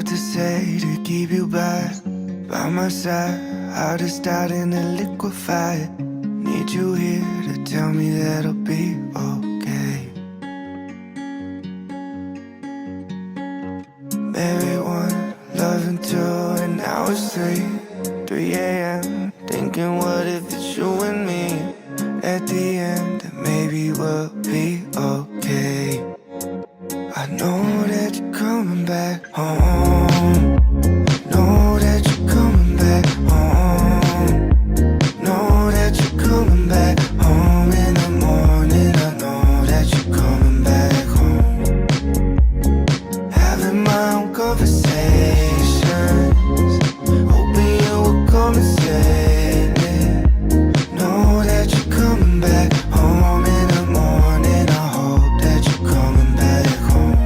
what to say to keep you by my side. I'll just start in a liquefied. Need you here to tell me that I'll be okay. Married one, loving two, and now it's 3 a.m. Thinking what if it's you and me? At the end, maybe we'll be okay. I know that you're coming back home. Know that you're coming back home. Know that you're coming back home in the morning. I know that you're coming back home. Having my own conversations, hoping you will come and save me. Know that you're coming back home in the morning. I hope that you're coming back home.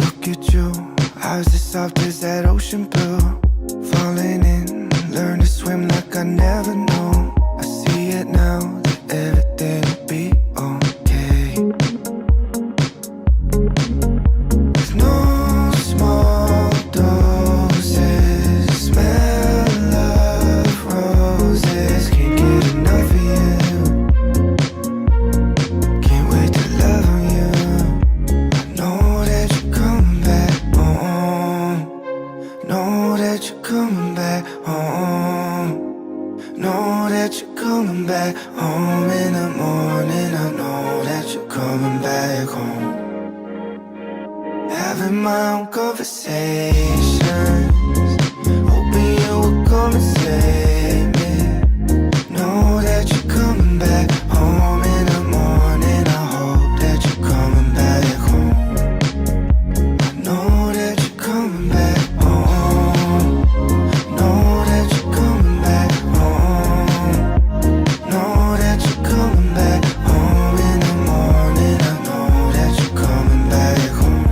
Look at you, eyes as soft as that ocean blue. Falling in, learn to swim like I never knew. I see it now, that everything will be okay. With no small doses, smell of roses. Can't get enough of you. Can't wait to love on you. I know that you're coming back home. Know that you're coming back home. Know that you're coming back home in the morning. I know that you're coming back home. Having my own conversations, hoping you will come and save me. Know that you're coming back home in the morning. I hope that you're coming back home. I know that you're coming back home. Know that you're coming back home. Know that you're coming back home in the morning. I know that you're coming back home.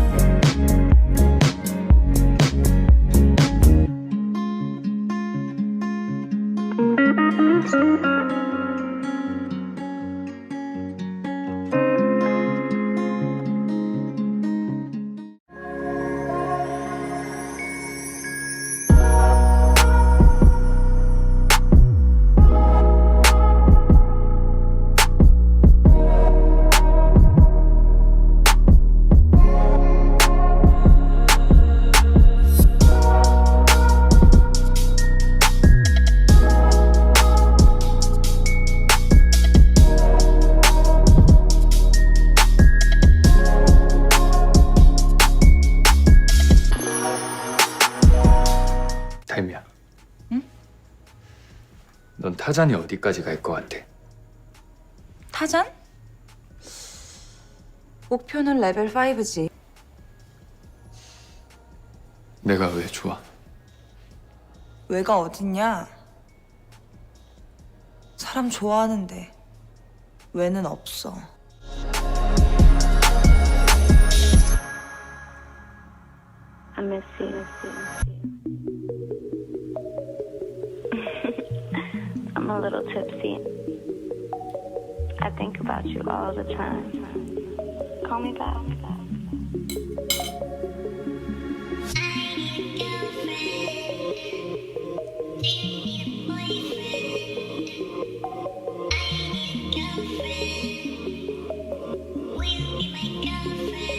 타임이야. 응? 넌 타잔이 어디까지 갈 것 같아? 타잔? 목표는 레벨 5지. 내가 왜 좋아? 왜가 어딨냐? 사람 좋아하는데 왜는 없어. I miss you. I'm a little tipsy. I think about you all the time. Call me back. Will you be my girlfriend?